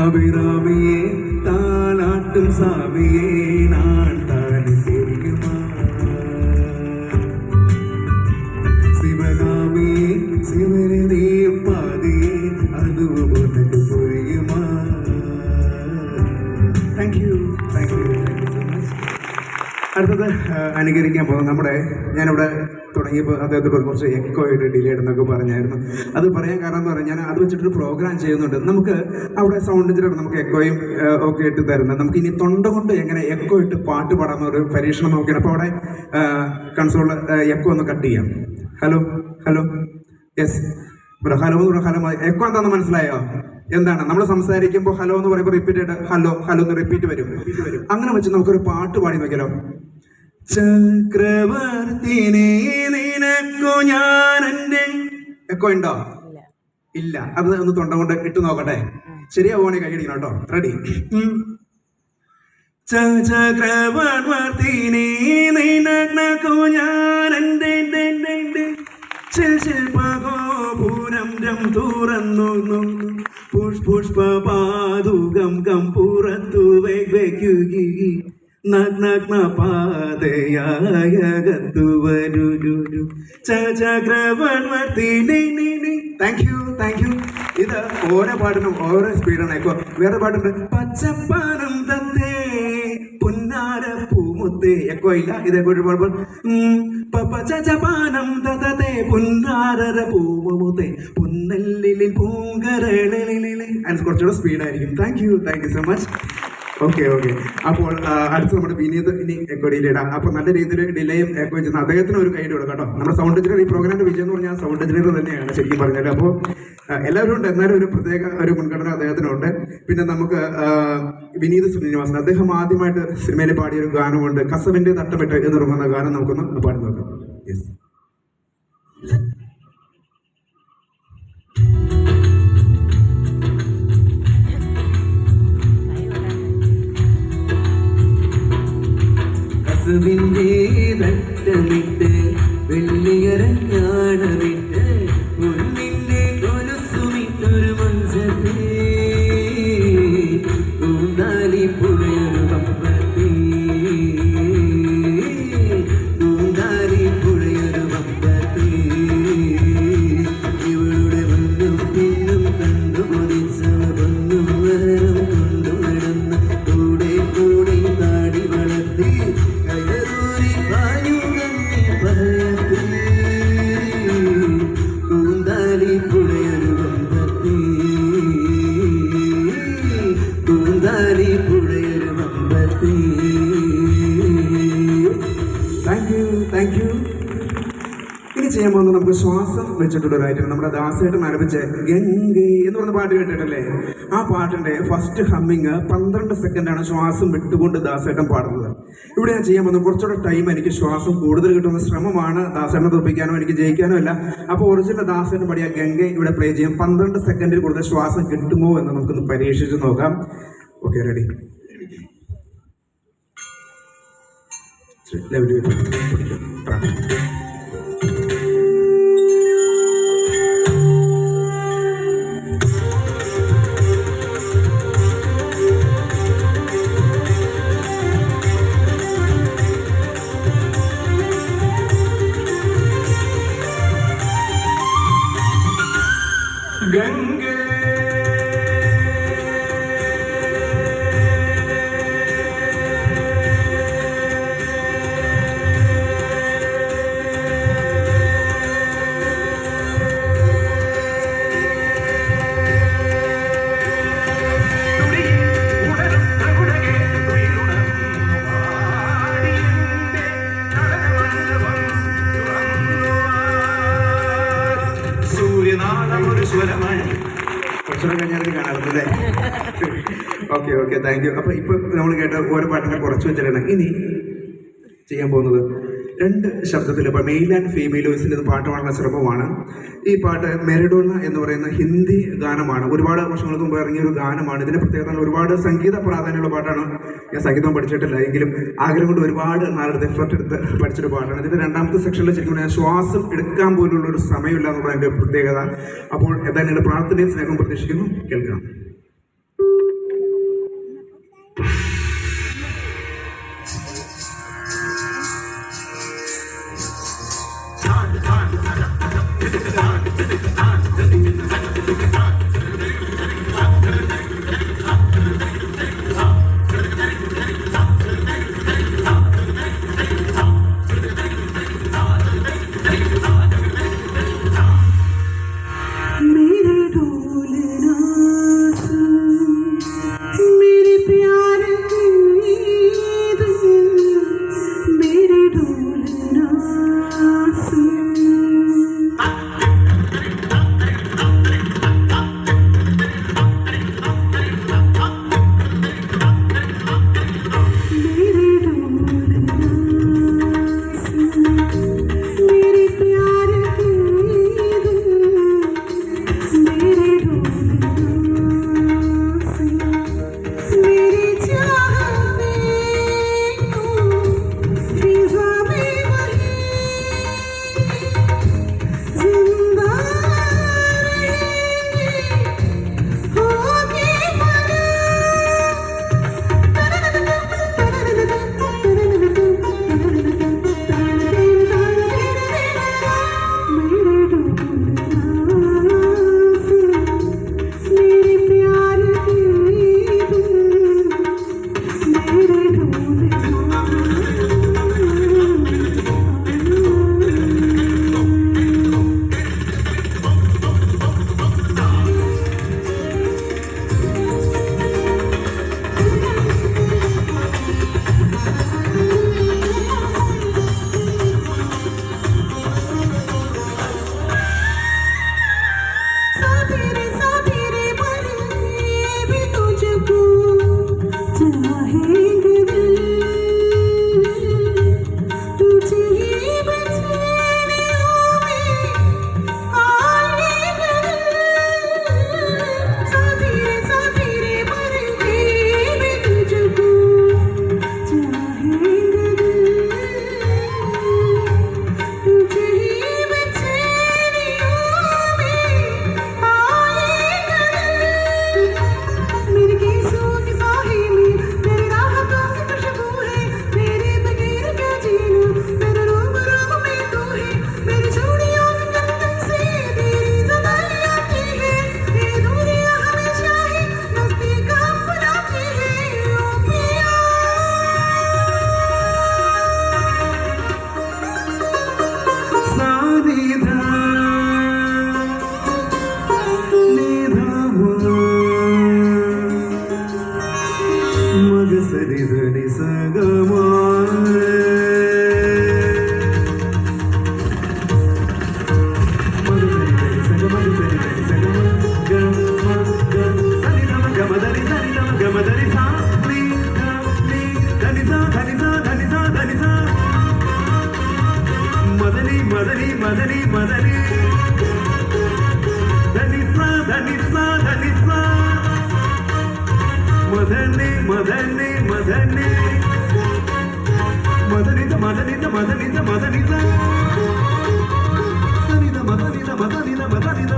அபிராமியே தாலாட்டும் சாமியே நான் தானே தெரியுமா சிவகாமியே சிவனே பாதியே அதுவும் உனக்கு புரியுமா താങ്ക് യു സോ മച്ച്. അടുത്തത് അനുകരിക്കാൻ പോകുന്നത് ഞാനിവിടെ തുടങ്ങിയപ്പോൾ അദ്ദേഹത്തോട് കുറച്ച് എക്കോ ആയിട്ട് ഡിലേഡ് എന്നൊക്കെ പറഞ്ഞായിരുന്നു. അത് പറയാൻ കാരണം എന്ന് പറഞ്ഞാൽ അത് വെച്ചിട്ടൊരു പ്രോഗ്രാം ചെയ്യുന്നുണ്ട്. നമുക്ക് അവിടെ സൗണ്ട് എഞ്ചിനീയർ നമുക്ക് എക്കോയും ഒക്കെ ഇട്ട് തരുന്നത്. നമുക്ക് ഇനി തൊണ്ട കൊണ്ട് എങ്ങനെ എക്കോ ഇട്ട് പാട്ട് പാടാമെന്ന ഒരു പരീക്ഷണം നോക്കിയാണ്. അപ്പോൾ അവിടെ കൺസോൾ എക്കോ ഒന്ന് കട്ട് ചെയ്യാം. ഹലോ ഹലോ യെസ് ഇവിടെ ഹലോ എന്ന് പറഞ്ഞാൽ ഹലോ എക്കോ എന്താണെന്ന് മനസ്സിലായോ? എന്താണ് നമ്മൾ സംസാരിക്കുമ്പോൾ ഹലോ എന്ന് പറയുമ്പോൾ റിപ്പീറ്റ് ആയിട്ട് ഹലോ ഹലോ എന്ന് റിപ്പീറ്റ് വരും. അങ്ങനെ വെച്ച് നമുക്കൊരു പാട്ട് പാടി നോക്കിയാലോ? ചക്രവർത്തിനെ നിനക്കു ഞാൻ എൻ്റെ എക്കോ ഉണ്ടോ? ഇല്ല. അത് ഒന്ന് തൊണ്ട കൊണ്ട് ഇട്ട് നോക്കട്ടെ. ശരിയാവുകയാണെങ്കിൽ കൈയടിക്കണം കേട്ടോ. റെഡി? ചക്രവർത്തിനെ നിനക്കു ഞാൻ എൻ്റെ പൂരം തുറന്നു പുഷ്പപാതുകം കമ്പുറത്തു വയ്ക്കുകി നഗ്ന പാതയായകത്തു വരൂ ചക്രവർത്തി. Thank you. ഇത് ഓരോ പാട്ടിനും ഓരോ സ്പീഡാണ്. ഇപ്പോൾ വേറെ പാട്ടുണ്ട് പച്ചപ്പാനം തത്തേ പുന്നാര പൂമുത്തേ. എക്കോ ഇല്ല. ഇതേപോലെ പാടുമ്പോൾ പച്ചപ്പാനം തത്തേ പുന്നാര പൂമുത്തേ പുന്നല്ലിൽ പൂങ്കരളിലെ. അതിന് കുറച്ചുകൂടെ സ്പീഡായിരിക്കും. Thank you so much. Okay. അപ്പോൾ അടുത്ത് നമ്മുടെ വിനീത് ഇനി എക്കോ ഡിലേ ഇടാം. അപ്പോൾ നല്ല രീതിയിൽ ഡിലേയും എക്കോ ചെയ്യുന്ന അദ്ദേഹത്തിന് ഒരു കൈ കൊടുക്കാം കേട്ടോ. നമ്മുടെ സൗണ്ട് എഞ്ചിനീയർ ഈ പ്രോഗ്രാമിന്റെ വിജയം എന്ന് പറഞ്ഞാൽ സൗണ്ട് എഞ്ചിനീയർ തന്നെയാണ് ശരിക്കും പറഞ്ഞാൽ. അപ്പോൾ എല്ലാവരും ഉണ്ട്, എന്നാലും ഒരു പ്രത്യേക ഒരു മുൻഗണന അദ്ദേഹത്തിനുണ്ട്. പിന്നെ നമുക്ക് വിനീത് ശ്രീനിവാസൻ, അദ്ദേഹം ആദ്യമായിട്ട് സിനിമയിൽ പാടിയൊരു ഗാനമുണ്ട്, കസവിന്റെ തട്ടമിട്ട് എന്ന് തുടങ്ങുന്ന ഗാനം നമുക്കൊന്ന് പാടി നോക്കാം. യെസ്. കസവിന്റെ തട്ടമിട്ട് വെള്ളിയരഞ്ഞാണമിട്ട് പൊന്നിന്റെ കൊലുസുമിട്ടൊരു മഞ്ചത്തെ കൂന്താലി പുഴയൊരു വമ്പത്തി ഇവളുടെ മുന്നും പിന്നും കണ്ടു കൊതിച്ചവ പൊന്നും വരം കൊണ്ടു നടന്ന് കൂടെ കൂടെ താടി വളർത്തി താങ്ക് യു. ഇനി ചെയ്യാൻ പോകുന്നത് നമുക്ക് ശ്വാസം വെച്ചിട്ടുള്ള ഒരു ഐറ്റം. നമ്മുടെ ദാസേട്ടൻ ആരംഭിച്ച ഗംഗേ എന്ന് പറഞ്ഞ പാട്ട് കേട്ടിട്ടല്ലേ? ആ പാട്ടിന്റെ ഫസ്റ്റ് ഹമ്മിങ് 12 സെക്കൻഡാണ് ശ്വാസം വിട്ടുകൊണ്ട് ദാസേട്ടൻ പാടുന്നത്. ഇവിടെ ഞാൻ ചെയ്യാൻ പോകുന്നത് കുറച്ചുകൂടെ ടൈം എനിക്ക് ശ്വാസം കൂടുതൽ കിട്ടുന്ന ശ്രമമാണ്. ദാസേട്ടനെ തോൽപ്പിക്കാനോ എനിക്ക് ജയിക്കാനോ അല്ല. അപ്പോൾ ഒറിജിനൽ ദാസേട്ടൻ പാടിയ ഗംഗേ ഇവിടെ പ്ലേ ചെയ്യാം. 12 സെക്കൻഡിൽ കൂടുതൽ ശ്വാസം കിട്ടുമോ എന്ന് നമുക്കൊന്ന് പരീക്ഷിച്ച് നോക്കാം. Okay, ready? ഗംഗേ കുറച്ചുകൂടെ കഴിഞ്ഞാൽ കാണാറുണ്ടല്ലേ? Okay, thank you. അപ്പൊ ഇപ്പൊ നമ്മൾ കേട്ട ഓരോ പാട്ടിനെ കുറച്ച് വെച്ചിട്ടാണ് ഇനി ചെയ്യാൻ പോകുന്നത്. 2 ശബ്ദത്തിൽ, ഇപ്പോൾ മെയിൽ ആൻഡ് ഫീമെയിൽ വോയിസിൻ്റെ പാട്ട് പാടുന്ന ശ്രമമാണ്. ഈ പാട്ട് മെരഡോണ എന്ന് പറയുന്ന ഹിന്ദി ഗാനമാണ്. ഒരുപാട് വർഷങ്ങൾക്ക് മുമ്പ് ഇറങ്ങിയ ഒരു ഗാനമാണ്. ഇതിൻ്റെ പ്രത്യേകത ഒരുപാട് സംഗീത പ്രാധാന്യമുള്ള പാട്ടാണ്. ഞാൻ സംഗീതം പഠിച്ചിട്ടില്ല എങ്കിലും ആഗ്രഹം കൊണ്ട് ഒരുപാട് നാളെടുത്ത് എഫർട്ട് എടുത്ത് പഠിച്ചൊരു പാട്ടാണ്. ഇതിൻ്റെ 2ാമത്തെ സെക്ഷനിൽ ശരിക്കും ഞാൻ ശ്വാസം എടുക്കാൻ പോലുള്ള ഒരു സമയമില്ല എന്നുള്ളതിൻ്റെ പ്രത്യേകത. അപ്പോൾ എന്തായാലും പ്രാർത്ഥനയും സ്നേഹം പ്രതീക്ഷിക്കുന്നു. കേൾക്കാം. മദനെ മദനിത മദനിത മദനിത മദനിത സനിത മദനിത മദനിത മദനിത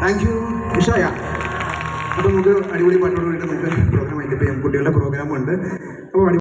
താങ്ക് യു ഇഷായ. അപ്പോൾ നമുക്ക് അടിപൊളി പാട്ടോട് കൂടിയിട്ട് നമുക്ക് പ്രോഗ്രാം അതിൻ്റെ കുട്ടികളുടെ പ്രോഗ്രാമുണ്ട്. അപ്പോൾ